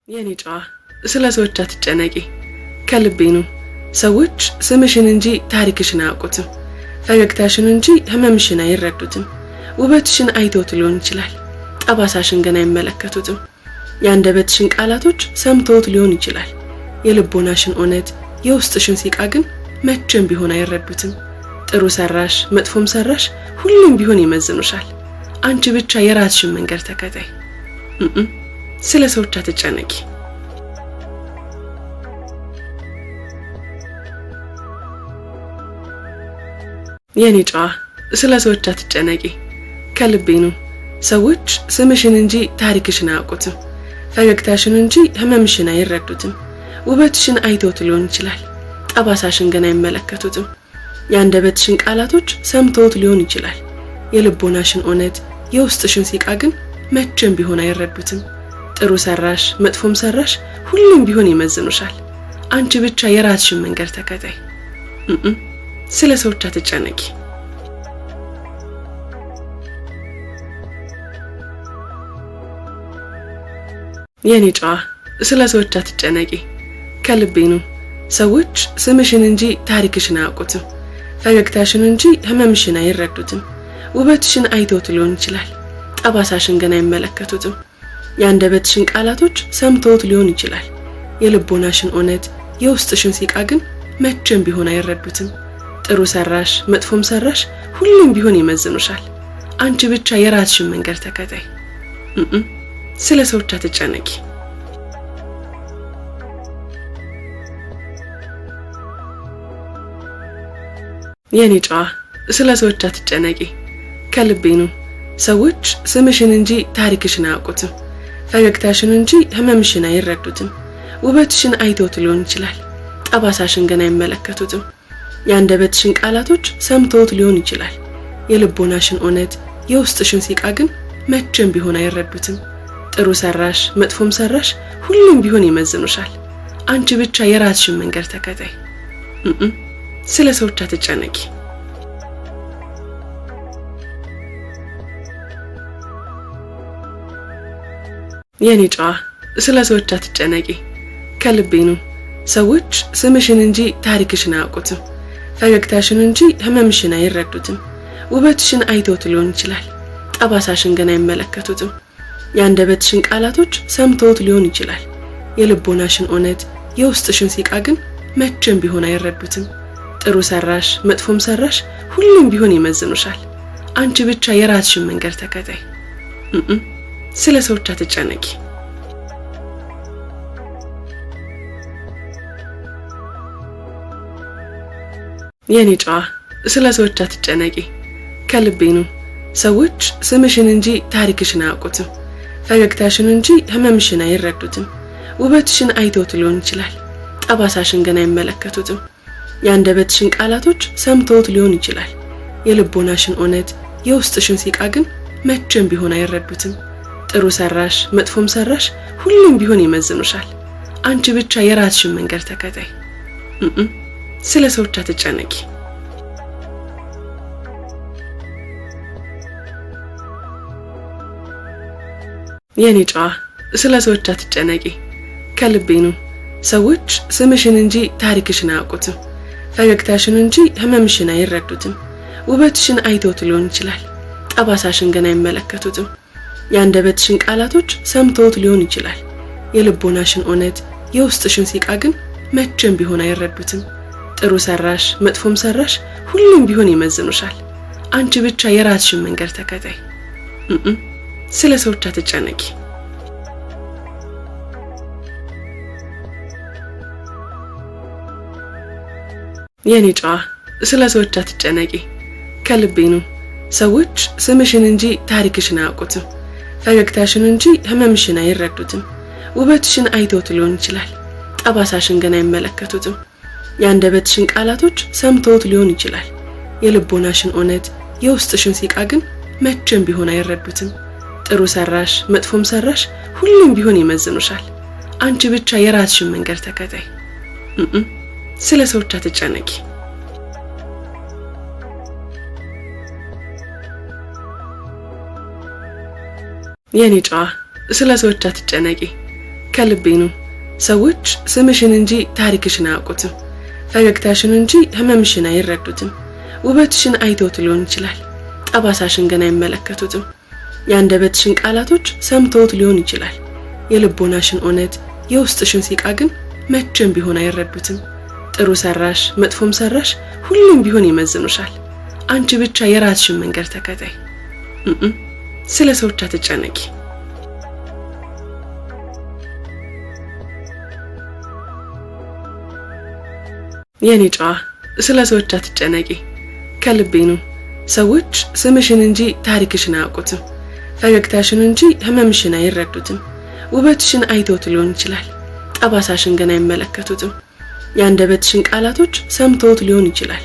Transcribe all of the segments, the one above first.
የኔ ጨዋ ስለ ሰዎች አትጨነቂ ከልቤ ነው። ሰዎች ስምሽን እንጂ ታሪክሽን አያውቁትም። ፈገግታሽን እንጂ ህመምሽን አይረዱትም። ውበትሽን አይተውት ሊሆን ይችላል፣ ጠባሳሽን ግን አይመለከቱትም። የአንደበትሽን ቃላቶች ሰምተውት ሊሆን ይችላል፣ የልቦናሽን እውነት የውስጥሽን ሲቃ ግን መቼም ቢሆን አይረዱትም። ጥሩ ሰራሽ መጥፎም ሰራሽ ሁሉም ቢሆን ይመዝኑሻል። አንቺ ብቻ የራስሽን መንገድ ተከታይ። ስለ ሰዎች አትጨነቂ። የኔ ጨዋ ስለ ሰዎች አትጨነቂ ከልቤ ነው። ሰዎች ስምሽን እንጂ ታሪክሽን አያውቁትም። ፈገግታሽን እንጂ ህመምሽን አይረዱትም። ውበትሽን አይተውት ሊሆን ይችላል፣ ጠባሳሽን ግን አይመለከቱትም። የአንደበትሽን ቃላቶች ሰምተውት ሊሆን ይችላል፣ የልቦናሽን እውነት የውስጥሽን ሲቃ ግን መቼም ቢሆን አይረዱትም። ጥሩ ሰራሽ መጥፎም ሰራሽ ሁሉም ቢሆን ይመዝኑሻል። አንቺ ብቻ የራስሽን መንገድ ተከታይ። ስለ ሰዎች አትጨነቂ። የኔ ጨዋ ስለ ሰዎች አትጨነቂ ከልቤ ነው። ሰዎች ስምሽን እንጂ ታሪክሽን አያውቁትም። ፈገግታሽን እንጂ ህመምሽን አይረዱትም። ውበትሽን አይተውት ሊሆን ይችላል፣ ጠባሳሽን ግን አይመለከቱትም። የአንደበትሽን ቃላቶች ሰምተውት ሊሆን ይችላል፣ የልቦናሽን እውነት የውስጥሽን ሲቃ ግን መቼም ቢሆን አይረዱትም። ጥሩ ሰራሽ መጥፎም ሰራሽ ሁሉም ቢሆን ይመዝኑሻል። አንቺ ብቻ የራስሽን መንገድ ተከታይ። ስለ ሰዎች አትጨነቂ። የኔ ጨዋ ስለ ሰዎች አትጨነቂ ከልቤ ነው። ሰዎች ስምሽን እንጂ ታሪክሽን አያውቁትም። ፈገግታሽን እንጂ ህመምሽን አይረዱትም። ውበትሽን አይተውት ሊሆን ይችላል፣ ጠባሳሽን ግን አይመለከቱትም። የአንደበትሽን ቃላቶች ሰምተውት ሊሆን ይችላል፣ የልቦናሽን እውነት የውስጥሽን ሲቃ ግን መቼም ቢሆን አይረዱትም። ጥሩ ሰራሽ መጥፎም ሰራሽ ሁሉም ቢሆን ይመዝኑሻል። አንቺ ብቻ የራስሽን መንገድ ተከታይ። ስለ ሰዎች አትጨነቂ። የኔ ጨዋ ስለ ሰዎች አትጨነቂ ከልቤ ነው። ሰዎች ስምሽን እንጂ ታሪክሽን አያውቁትም። ፈገግታሽን እንጂ ህመምሽን አይረዱትም። ውበትሽን አይተውት ሊሆን ይችላል፣ ጠባሳሽን ግን አይመለከቱትም። የአንደበትሽን ቃላቶች ሰምተውት ሊሆን ይችላል፣ የልቦናሽን እውነት የውስጥሽን ሲቃ ግን መቼም ቢሆን አይረዱትም። ጥሩ ሰራሽ መጥፎም ሰራሽ ሁሉም ቢሆን ይመዝኑሻል። አንቺ ብቻ የራስሽን መንገድ ተከታይ። ስለ ሰዎች አትጨነቂ። የኔ ጨዋ ስለ ሰዎች አትጨነቂ ከልቤ ነው። ሰዎች ስምሽን እንጂ ታሪክሽን አያውቁትም። ፈገግታሽን እንጂ ህመምሽን አይረዱትም። ውበትሽን አይተውት ሊሆን ይችላል፣ ጠባሳሽን ግን አይመለከቱትም። የአንደበትሽን ቃላቶች ሰምተውት ሊሆን ይችላል፣ የልቦናሽን እውነት የውስጥሽን ሲቃ ግን መቼም ቢሆን አይረዱትም። ጥሩ ሰራሽ መጥፎም ሰራሽ ሁሉም ቢሆን ይመዝኑሻል። አንቺ ብቻ የራስሽን መንገድ ተከታይ። ስለ ሰዎች አትጨነቂ። የኔ ጨዋ ስለ ሰዎች አትጨነቂ ከልቤ ነው። ሰዎች ስምሽን እንጂ ታሪክሽን አያውቁትም። ፈገግታሽን እንጂ ህመምሽን አይረዱትም። ውበትሽን አይተውት ሊሆን ይችላል፣ ጠባሳሽን ግን አይመለከቱትም። የአንደበትሽን ቃላቶች ሰምተውት ሊሆን ይችላል፣ የልቦናሽን እውነት የውስጥሽን ሲቃ ግን መቼም ቢሆን አይረዱትም። ጥሩ ሰራሽ መጥፎም ሰራሽ ሁሉም ቢሆን ይመዝኑሻል። አንቺ ብቻ የራስሽን መንገድ ተከታይ። ስለ ሰዎች አትጨነቂ። የኔ ጨዋ ስለ ሰዎች አትጨነቂ ከልቤ ነው። ሰዎች ስምሽን እንጂ ታሪክሽን አያውቁትም። ፈገግታሽን እንጂ ህመምሽን አይረዱትም። ውበትሽን አይተውት ሊሆን ይችላል፣ ጠባሳሽን ግን አይመለከቱትም። የአንደበትሽን ቃላቶች ሰምተውት ሊሆን ይችላል፣ የልቦናሽን እውነት የውስጥሽን ሲቃ ግን መቼም ቢሆን አይረዱትም። ጥሩ ሰራሽ መጥፎም ሰራሽ ሁሉም ቢሆን ይመዝኑሻል። አንቺ ብቻ የራስሽን መንገድ ተከታይ። ስለ ሰዎች አትጨነቂ። የኔ ጨዋ ስለ ሰዎች አትጨነቂ ከልቤ ነው። ሰዎች ስምሽን እንጂ ታሪክሽን አያውቁትም። ፈገግታሽን እንጂ ህመምሽን አይረዱትም። ውበትሽን አይተውት ሊሆን ይችላል፣ ጠባሳሽን ግን አይመለከቱትም። የአንደበትሽን ቃላቶች ሰምተውት ሊሆን ይችላል፣ የልቦናሽን እውነት የውስጥሽን ሲቃ ግን መቼም ቢሆን አይረዱትም። ጥሩ ሰራሽ መጥፎም ሰራሽ ሁሉም ቢሆን ይመዝኑሻል። አንቺ ብቻ የራስሽን መንገድ ተከታይ። ስለ ሰዎች አትጨነቂ። የኔ ጨዋ ስለ ሰዎች አትጨነቂ። ከልቤ ነው። ሰዎች ስምሽን እንጂ ታሪክሽን አያውቁትም። ፈገግታሽን እንጂ ህመምሽን አይረዱትም። ውበትሽን አይተውት ሊሆን ይችላል፣ ጠባሳሽን ግን አይመለከቱትም። የአንደበትሽን ቃላቶች ሰምተውት ሊሆን ይችላል፣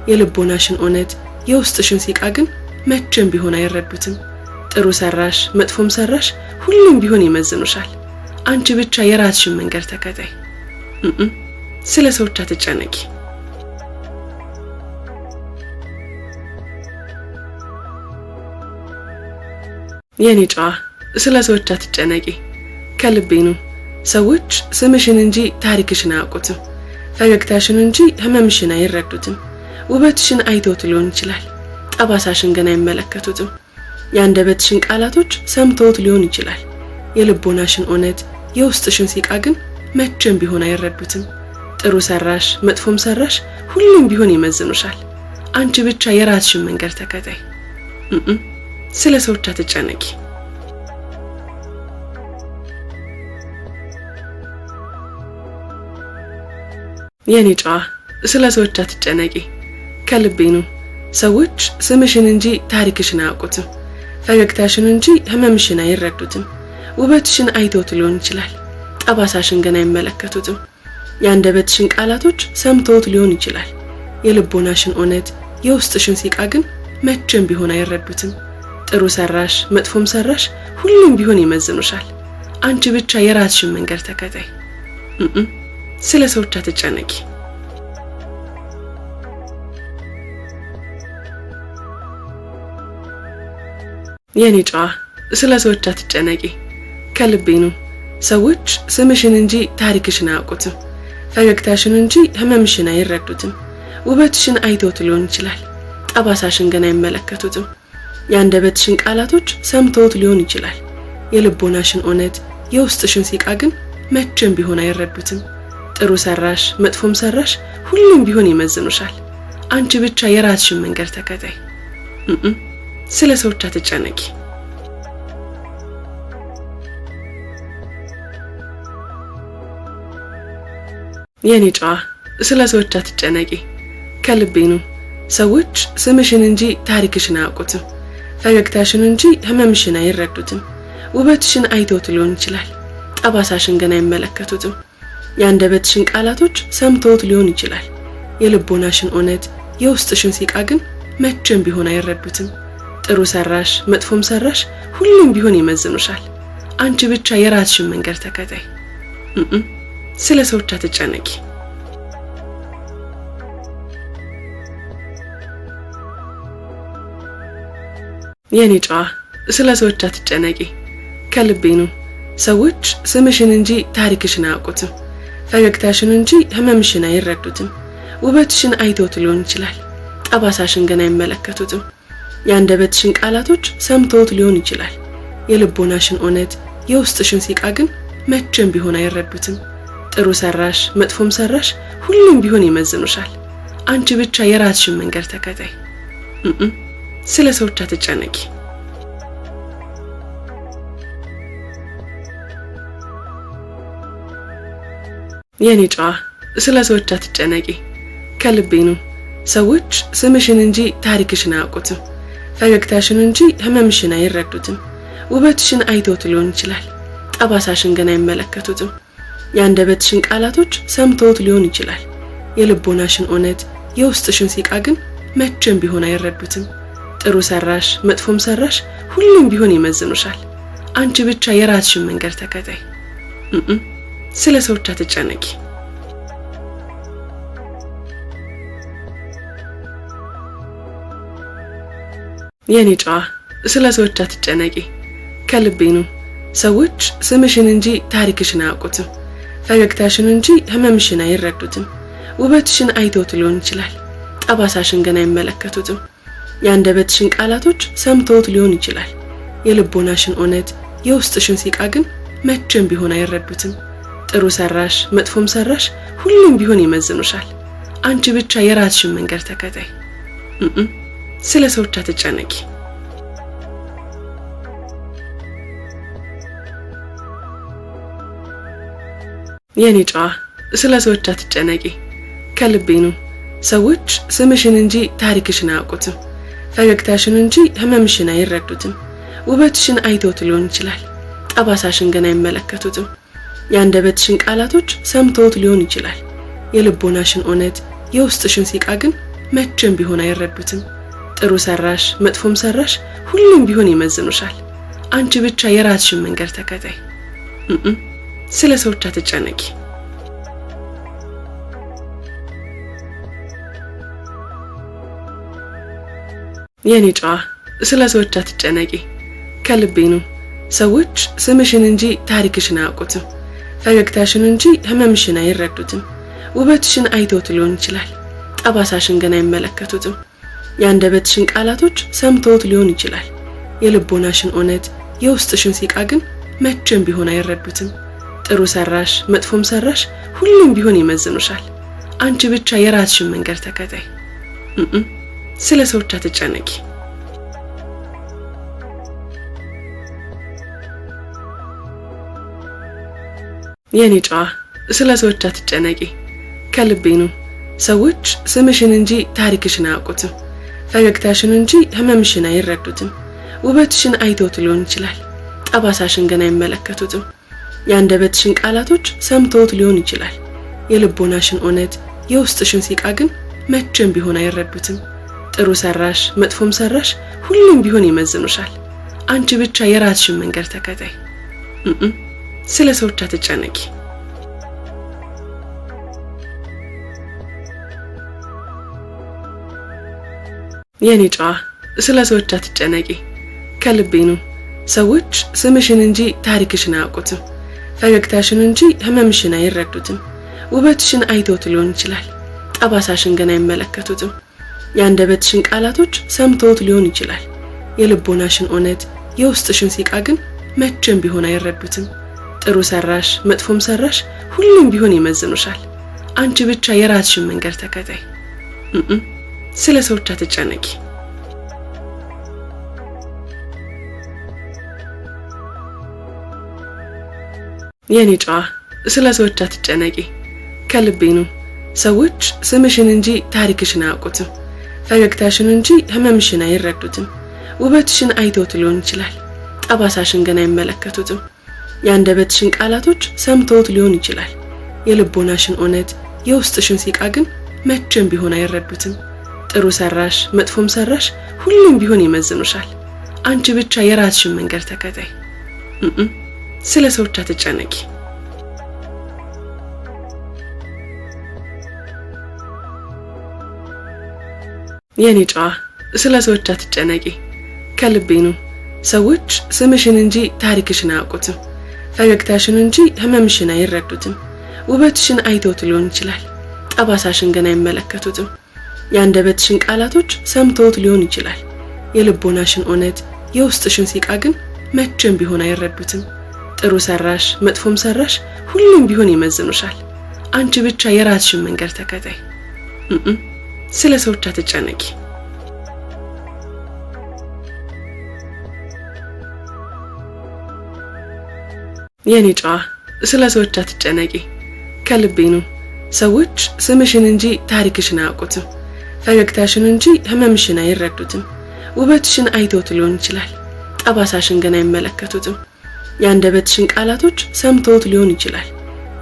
የልቦናሽን እውነት የውስጥሽን ሲቃ ግን መቼም ቢሆን አይረዱትም። ጥሩ ሰራሽ መጥፎም ሰራሽ ሁሉም ቢሆን ይመዝኑሻል። አንቺ ብቻ የራስሽን መንገድ ተከታይ። ስለ ሰዎች አትጨነቂ። የኔ ጨዋ ስለ ሰዎች አትጨነቂ። ከልቤ ነው። ሰዎች ስምሽን እንጂ ታሪክሽን አያውቁትም። ፈገግታሽን እንጂ ህመምሽን አይረዱትም። ውበትሽን አይተውት ሊሆን ይችላል፣ ጠባሳሽን ግን አይመለከቱትም። የአንደበትሽን ቃላቶች ሰምተውት ሊሆን ይችላል፣ የልቦናሽን እውነት የውስጥሽን ሲቃ ግን መቼም ቢሆን አይረዱትም። ጥሩ ሰራሽ መጥፎም ሰራሽ ሁሉም ቢሆን ይመዝኑሻል። አንቺ ብቻ የራስሽን መንገድ ተከታይ። ስለ ሰዎች አትጨነቂ። የኔ ጨዋ ስለ ሰዎች አትጨነቂ። ከልቤ ነው። ሰዎች ስምሽን እንጂ ታሪክሽን አያውቁትም። ፈገግታሽን እንጂ ህመምሽን አይረዱትም። ውበትሽን አይተውት ሊሆን ይችላል፣ ጠባሳሽን ግን አይመለከቱትም። የአንደበትሽን ቃላቶች ሰምተውት ሊሆን ይችላል፣ የልቦናሽን እውነት የውስጥሽን ሲቃ ግን መቼም ቢሆን አይረዱትም። ጥሩ ሰራሽ መጥፎም ሰራሽ ሁሉም ቢሆን ይመዝኑሻል። አንቺ ብቻ የራስሽን መንገድ ተከታይ። ስለ ሰዎች አትጨነቂ። የኔ ጨዋ ስለ ሰዎች አትጨነቂ። ከልቤ ነው። ሰዎች ስምሽን እንጂ ታሪክሽን አያውቁትም። ፈገግታሽን እንጂ ህመምሽን አይረዱትም። ውበትሽን አይተውት ሊሆን ይችላል፣ ጠባሳሽን ግን አይመለከቱትም። የአንደበትሽን ቃላቶች ሰምተውት ሊሆን ይችላል፣ የልቦናሽን እውነት የውስጥሽን ሲቃ ግን መቼም ቢሆን አይረዱትም። ጥሩ ሰራሽ መጥፎም ሰራሽ ሁሉም ቢሆን ይመዝኑሻል። አንቺ ብቻ የራስሽን መንገድ ተከታይ። ስለ ሰዎች አትጨነቂ። የኔ ጨዋ ስለ ሰዎች አትጨነቂ። ከልቤ ነው። ሰዎች ስምሽን እንጂ ታሪክሽን አያውቁትም። ፈገግታሽን እንጂ ህመምሽን አይረዱትም። ውበትሽን አይተውት ሊሆን ይችላል፣ ጠባሳሽን ግን አይመለከቱትም። የአንደበትሽን ቃላቶች ሰምተውት ሊሆን ይችላል፣ የልቦናሽን እውነት የውስጥሽን ሲቃ ግን መቼም ቢሆን አይረዱትም። ጥሩ ሰራሽ መጥፎም ሰራሽ ሁሉም ቢሆን ይመዝኑሻል። አንቺ ብቻ የራስሽን መንገድ ተከታይ። ስለ ሰዎች አትጨነቂ። የኔ ጨዋ ስለ ሰዎች አትጨነቂ። ከልቤ ነው። ሰዎች ስምሽን እንጂ ታሪክሽን አያውቁትም። ፈገግታሽን እንጂ ህመምሽን አይረዱትም። ውበትሽን አይተውት ሊሆን ይችላል፣ ጠባሳሽን ግን አይመለከቱትም። የአንደበትሽን ቃላቶች ሰምተውት ሊሆን ይችላል፣ የልቦናሽን እውነት የውስጥሽን ሲቃ ግን መቼም ቢሆን አይረዱትም። ጥሩ ሰራሽ መጥፎም ሰራሽ ሁሉም ቢሆን ይመዝኑሻል። አንቺ ብቻ የራስሽን መንገድ ተከታይ። ስለ ሰዎች አትጨነቂ። የኔ ጨዋ ስለ ሰዎች አትጨነቂ። ከልቤ ነው። ሰዎች ስምሽን እንጂ ታሪክሽን አያውቁትም። ፈገግታሽን እንጂ ህመምሽን አይረዱትም። ውበትሽን አይተውት ሊሆን ይችላል፣ ጠባሳሽን ግን አይመለከቱትም። የአንደበትሽን ቃላቶች ሰምተውት ሊሆን ይችላል፣ የልቦናሽን እውነት የውስጥሽን ሲቃ ግን መቼም ቢሆን አይረዱትም። ጥሩ ሰራሽ መጥፎም ሰራሽ ሁሉም ቢሆን ይመዝኑሻል። አንቺ ብቻ የራስሽን መንገድ ተከታይ። ስለ ሰዎች አትጨነቂ። የኔ ጨዋ ስለ ሰዎች አትጨነቂ። ከልቤ ነው። ሰዎች ስምሽን እንጂ ታሪክሽን አያውቁትም። ፈገግታሽን እንጂ ህመምሽን አይረዱትም። ውበትሽን አይተውት ሊሆን ይችላል፣ ጠባሳሽን ግን አይመለከቱትም። የአንደበትሽን ቃላቶች ሰምተውት ሊሆን ይችላል፣ የልቦናሽን እውነት የውስጥሽን ሲቃ ግን መቼም ቢሆን አይረዱትም። ጥሩ ሰራሽ መጥፎም ሰራሽ ሁሉም ቢሆን ይመዝኑሻል። አንቺ ብቻ የራስሽን መንገድ ተከታይ። ስለ ሰዎች አትጨነቂ። የኔ ጨዋ ስለ ሰዎች አትጨነቂ፣ ከልቤ ነው። ሰዎች ስምሽን እንጂ ታሪክሽን አያውቁትም። ፈገግታሽን እንጂ ህመምሽን አይረዱትም። ውበትሽን አይተውት ሊሆን ይችላል፣ ጠባሳሽን ግን አይመለከቱትም። የአንደበትሽን ቃላቶች ሰምተውት ሊሆን ይችላል፣ የልቦናሽን እውነት የውስጥሽን ሲቃ ግን መቼም ቢሆን አይረዱትም። ጥሩ ሰራሽ መጥፎም ሰራሽ ሁሉም ቢሆን ይመዝኑሻል። አንቺ ብቻ የራስሽን መንገድ ተከታይ። ስለ ሰዎች አትጨነቂ። የኔ ጨዋ ስለ ሰዎች አትጨነቂ፣ ከልቤ ነው። ሰዎች ስምሽን እንጂ ታሪክሽን አያውቁትም። ፈገግታሽን እንጂ ህመምሽን አይረዱትም። ውበትሽን አይተውት ሊሆን ይችላል፣ ጠባሳሽን ግን አይመለከቱትም። የአንደበትሽን ቃላቶች ሰምተውት ሊሆን ይችላል፣ የልቦናሽን እውነት የውስጥሽን ሲቃ ግን መቼም ቢሆን አይረዱትም። ጥሩ ሰራሽ መጥፎም ሰራሽ ሁሉም ቢሆን ይመዝኑሻል። አንቺ ብቻ የራስሽን መንገድ ተከታይ። ስለ ሰዎች አትጨነቂ። የኔ ጨዋ ስለ ሰዎች አትጨነቂ፣ ከልቤ ነው። ሰዎች ስምሽን እንጂ ታሪክሽን አያውቁትም። ፈገግታሽን እንጂ ህመምሽን አይረዱትም። ውበትሽን አይተውት ሊሆን ይችላል፣ ጠባሳሽን ግን አይመለከቱትም። የአንደበትሽን ቃላቶች ሰምተውት ሊሆን ይችላል፣ የልቦናሽን እውነት የውስጥሽን ሲቃ ግን መቼም ቢሆን አይረዱትም። ጥሩ ሰራሽ መጥፎም ሰራሽ ሁሉም ቢሆን ይመዝኑሻል። አንቺ ብቻ የራስሽን መንገድ ተከታይ። ስለ ሰዎች አትጨነቂ። የኔ ጨዋ ስለ ሰዎች አትጨነቂ፣ ከልቤ ነው። ሰዎች ስምሽን እንጂ ታሪክሽን አያውቁትም። ፈገግታሽን እንጂ ህመምሽን አይረዱትም። ውበትሽን አይተውት ሊሆን ይችላል፣ ጠባሳሽን ግን አይመለከቱትም። የአንደበትሽን ቃላቶች ሰምተውት ሊሆን ይችላል፣ የልቦናሽን እውነት የውስጥሽን ሲቃ ግን መቼም ቢሆን አይረዱትም። ጥሩ ሰራሽ መጥፎም ሰራሽ ሁሉም ቢሆን ይመዝኑሻል። አንቺ ብቻ የራስሽን መንገድ ተከታይ። ስለ ሰዎች አትጨነቂ። የኔ ጨዋ ስለ ሰዎች አትጨነቂ፣ ከልቤ ነው። ሰዎች ስምሽን እንጂ ታሪክሽን አያውቁትም። ፈገግታሽን እንጂ ህመምሽን አይረዱትም። ውበትሽን አይተውት ሊሆን ይችላል፣ ጠባሳሽን ግን አይመለከቱትም። የአንደበትሽን ቃላቶች ሰምተውት ሊሆን ይችላል፣ የልቦናሽን እውነት የውስጥሽን ሲቃ ግን መቼም ቢሆን አይረዱትም። ጥሩ ሰራሽ መጥፎም ሰራሽ ሁሉም ቢሆን ይመዝኑሻል። አንቺ ብቻ የራስሽን መንገድ ተከታይ። ስለ ሰዎች አትጨነቂ። የኔ ጨዋ ስለ ሰዎች አትጨነቂ፣ ከልቤ ነው። ሰዎች ስምሽን እንጂ ታሪክሽን አያውቁትም። ፈገግታሽን እንጂ ህመምሽን አይረዱትም። ውበትሽን አይተውት ሊሆን ይችላል፣ ጠባሳሽን ግን አይመለከቱትም። የአንደበትሽን ቃላቶች ሰምተውት ሊሆን ይችላል፣ የልቦናሽን እውነት የውስጥሽን ሲቃ ግን መቼም ቢሆን አይረዱትም። ጥሩ ሰራሽ መጥፎም ሰራሽ ሁሉም ቢሆን ይመዝኑሻል። አንቺ ብቻ የራስሽን መንገድ ተከታይ። ስለ ሰዎች አትጨነቂ። የኔ ጨዋ ስለ ሰዎች አትጨነቂ፣ ከልቤ ነው። ሰዎች ስምሽን እንጂ ታሪክሽን አያውቁትም። ፈገግታሽን እንጂ ህመምሽን አይረዱትም። ውበትሽን አይተውት ሊሆን ይችላል፣ ጠባሳሽን ግን አይመለከቱትም። የአንደበትሽን ቃላቶች ሰምተውት ሊሆን ይችላል፣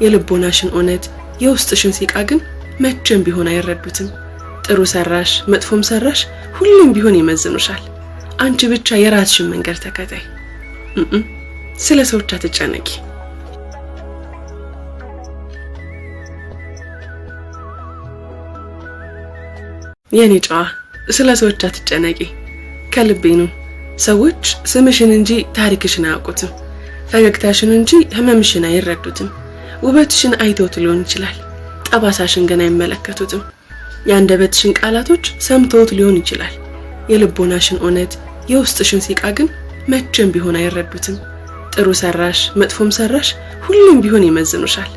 የልቦናሽን እውነት የውስጥሽን ሲቃ ግን መቼም ቢሆን አይረዱትም። ጥሩ ሰራሽ መጥፎም ሰራሽ ሁሉም ቢሆን ይመዝኑሻል። አንቺ ብቻ የራስሽን መንገድ ተከታይ። ስለ ሰዎች አትጨነቂ። የኔ ጨዋ ስለ ሰዎች አትጨነቂ፣ ከልቤ ነው። ሰዎች ስምሽን እንጂ ታሪክሽን አያውቁትም። ፈገግታሽን እንጂ ህመምሽን አይረዱትም። ውበትሽን አይተውት ሊሆን ይችላል፣ ጠባሳሽን ግን አይመለከቱትም። የአንደበትሽን ቃላቶች ሰምተውት ሊሆን ይችላል፣ የልቦናሽን እውነት የውስጥሽን ሲቃ ግን መቼም ቢሆን አይረዱትም። ጥሩ ሰራሽ መጥፎም ሰራሽ ሁሉም ቢሆን ይመዝኑሻል።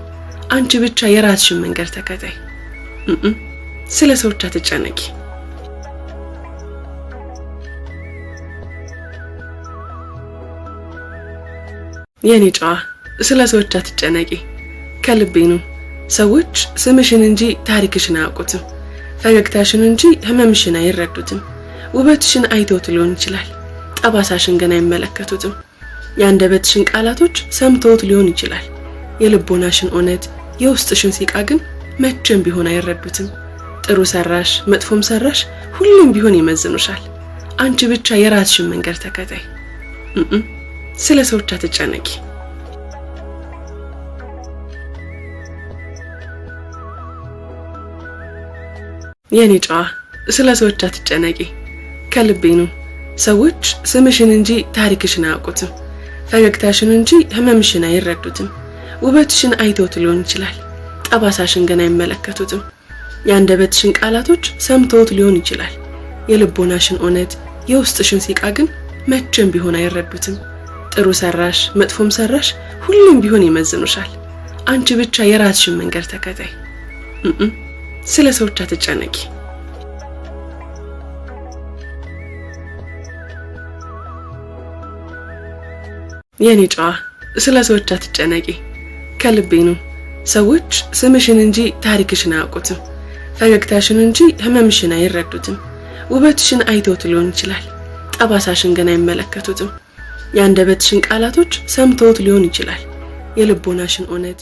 አንቺ ብቻ የራስሽን መንገድ ተከታይ። ስለ ሰዎች አትጨነቂ። የኔ ጨዋ ስለ ሰዎች አትጨነቂ፣ ከልቤ ነው። ሰዎች ስምሽን እንጂ ታሪክሽን አያውቁትም። ፈገግታሽን እንጂ ህመምሽን አይረዱትም። ውበትሽን አይተውት ሊሆን ይችላል፣ ጠባሳሽን ግን አይመለከቱትም። የአንደበትሽን ቃላቶች ሰምተውት ሊሆን ይችላል፣ የልቦናሽን እውነት የውስጥሽን ሲቃ ግን መቼም ቢሆን አይረዱትም። ጥሩ ሰራሽ መጥፎም ሰራሽ ሁሉም ቢሆን ይመዝኑሻል። አንቺ ብቻ የራስሽን መንገድ ተከታይ። ስለ ሰዎች አትጨነቂ። የኔ ጨዋ ስለ ሰዎች አትጨነቂ፣ ከልቤ ነው። ሰዎች ስምሽን እንጂ ታሪክሽን አያውቁትም። ፈገግታሽን እንጂ ህመምሽን አይረዱትም። ውበትሽን አይተውት ሊሆን ይችላል፣ ጠባሳሽን ግን አይመለከቱትም። የአንደበትሽን ቃላቶች ሰምተውት ሊሆን ይችላል፣ የልቦናሽን እውነት የውስጥሽን ሲቃ ግን መቼም ቢሆን አይረዱትም። ጥሩ ሰራሽ መጥፎም ሰራሽ ሁሉም ቢሆን ይመዝኑሻል። አንቺ ብቻ የራስሽን መንገድ ተከታይ። ስለ ሰዎች አትጨነቂ። የኔ ጨዋ ስለ ሰዎች አትጨነቂ፣ ከልቤ ነው። ሰዎች ስምሽን እንጂ ታሪክሽን አያውቁትም። ፈገግታሽን እንጂ ህመምሽን አይረዱትም። ውበትሽን አይተውት ሊሆን ይችላል፣ ጠባሳሽን ግን አይመለከቱትም። የአንደበትሽን ቃላቶች ሰምተውት ሊሆን ይችላል፣ የልቦናሽን እውነት